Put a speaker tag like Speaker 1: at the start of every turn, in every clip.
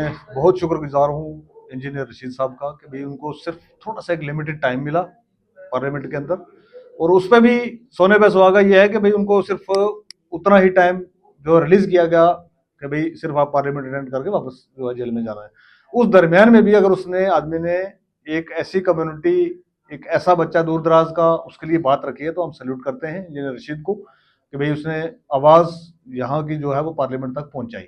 Speaker 1: मैं बहुत शुक्रगुजार हूँ इंजीनियर रशीद साहब का कि भाई उनको सिर्फ थोड़ा सा एक लिमिटेड टाइम मिला पार्लियामेंट के अंदर, और उस पर भी सोने पे सुहागा ये है कि भाई उनको सिर्फ उतना ही टाइम जो रिलीज किया गया कि भाई सिर्फ आप पार्लियामेंट अटेंड करके वापस जो है जेल में जाना है। उस दरमियान में भी अगर उसने आदमी ने एक ऐसी कम्युनिटी, एक ऐसा बच्चा दूर दराज का, उसके लिए बात रखी है, तो हम सैल्यूट करते हैं इंजीनियर रशीद को कि भाई उसने आवाज यहाँ की जो है वो पार्लियामेंट तक पहुंचाई।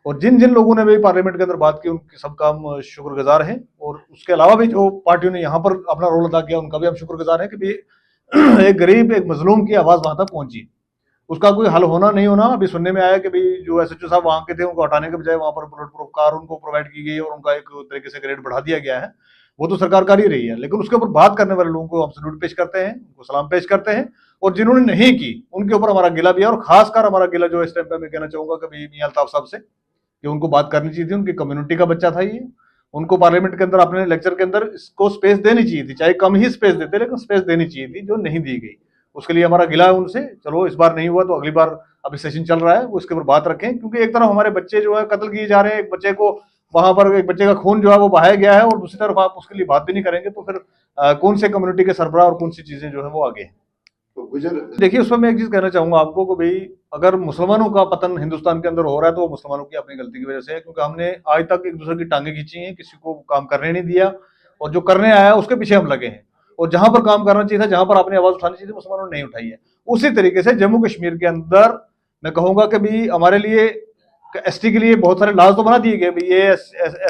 Speaker 1: और जिन जिन लोगों ने भी पार्लियामेंट के अंदर बात की उनके सबका हम शुक्रगुजार हैं, और उसके अलावा भी जो पार्टियों ने यहाँ पर अपना रोल अदा किया उनका भी हम शुक्रगुजार हैं कि भाई एक गरीब, एक मजलूम की आवाज वहां तक पहुंची। उसका कोई हल होना नहीं होना अभी सुनने में आया कि भाई जो एसएचओ साहब वहां के थे उनको हटाने के बजाय वहां पर बुलेट प्रूफ कार उनको प्रोवाइड की गई और उनका एक तरीके से ग्रेड बढ़ा दिया गया है। वो तो सरकार कर ही रही है, लेकिन उसके ऊपर बात करने वाले लोगों को हम सैल्यूट पेश करते हैं, उनको सलाम पेश करते हैं, और जिन्होंने नहीं की उनके ऊपर हमारा गिला भी है। और खासकर हमारा गिला जो इस टाइम पे मैं कहना चाहूंगा कि भाई मियां अल्ताफ साहब से कि उनको बात करनी चाहिए थी, उनकी कम्युनिटी का बच्चा था ये, उनको पार्लियामेंट के अंदर अपने लेक्चर के अंदर इसको स्पेस देनी चाहिए थी, चाहे कम ही स्पेस देते लेकिन स्पेस देनी चाहिए थी, जो नहीं दी गई। उसके लिए हमारा गिला है उनसे। चलो इस बार नहीं हुआ तो अगली बार, अभी सेशन चल रहा है, वो इसके ऊपर बात रखें, क्योंकि एक तरफ हमारे बच्चे जो है कत्ल किए जा रहे हैं, एक बच्चे को वहां पर एक बच्चे का खून जो है वो बहाया गया है, और दूसरी तरफ आप उसके लिए बात भी नहीं करेंगे तो फिर कौन से कम्युनिटी के सरबराह और कौन सी चीजें जो है वो आगे हैं। देखिए उसमें मैं एक चीज कहना चाहूंगा आपको कि भाई अगर मुसलमानों का पतन हिंदुस्तान के अंदर हो रहा है तो वो मुसलमानों की अपनी गलती की वजह से है, क्योंकि हमने आज तक एक दूसरे की टांगे खींची हैं, किसी को काम करने नहीं दिया, और जो करने आया उसके पीछे हम लगे हैं। और जहां पर काम करना चाहिए था, जहां पर आपने आवाज उठानी चाहिए थी, मुसलमानों ने नहीं उठाई है। उसी तरीके से जम्मू कश्मीर के अंदर मैं कहूंगा कि भाई हमारे लिए एसटी के लिए बहुत सारे लॉज तो बना दिए गए, भाई ये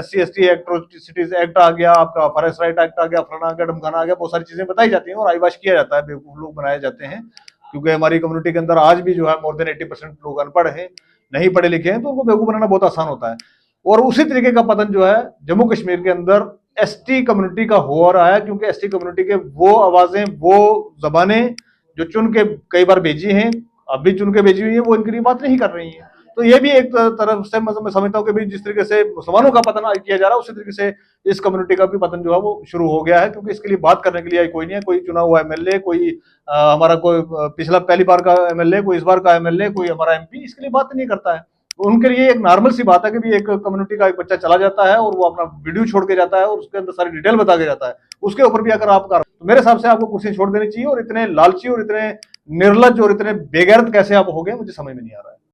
Speaker 1: SC ST एट्रोसिटीज एक्ट आ गया, आपका फॉरेस्ट राइट एक्ट आ गया, फलाना आ गया, ढमकाना आ गया, बहुत सारी चीजें बताई जाती हैं और आईवाश किया जाता है, बेवकूफ लोग बनाए जाते हैं। क्योंकि हमारी कम्युनिटी के अंदर आज भी जो है मोर देन 80% लोग अनपढ़ हैं, नहीं पढ़े लिखे हैं, तो उनको बेवकूफ बनाना बहुत आसान होता है। और उसी तरीके का पतन जो है जम्मू कश्मीर के अंदर एसटी कम्युनिटी का हो रहा है, क्योंकि एसटी कम्युनिटी के वो आवाजें, वो जबानें जो चुन के कई बार भेजी हैं, अब भी चुन के भेजी हुई है, वो इनके लिए बात नहीं कर रही है। तो ये भी एक तरफ से मैं समझता हूँ कि जिस तरीके से मुसलमानों का पतन किया जा रहा है, उसी तरीके से इस कम्युनिटी का भी पतन जो है वो शुरू हो गया है, क्योंकि इसके लिए बात करने के लिए कोई नहीं है, कोई चुना हुआ एमएलए, कोई हमारा कोई पिछला पहली बार का एमएलए, कोई इस बार का एमएलए, कोई हमारा एमपी इसके लिए बात नहीं करता है। उनके लिए एक नॉर्मल सी बात है कि भी एक कम्युनिटी का एक बच्चा चला जाता है और वो अपना वीडियो छोड़ के जाता है और उसके अंदर सारी डिटेल बता के जाता है, उसके ऊपर भी अगर आप कर, तो मेरे हिसाब से आपको कुर्सी छोड़ देनी चाहिए। और इतने लालची और इतने निर्लज और इतने बेगैरत कैसे आप हो गए, मुझे समझ में नहीं आ रहा है।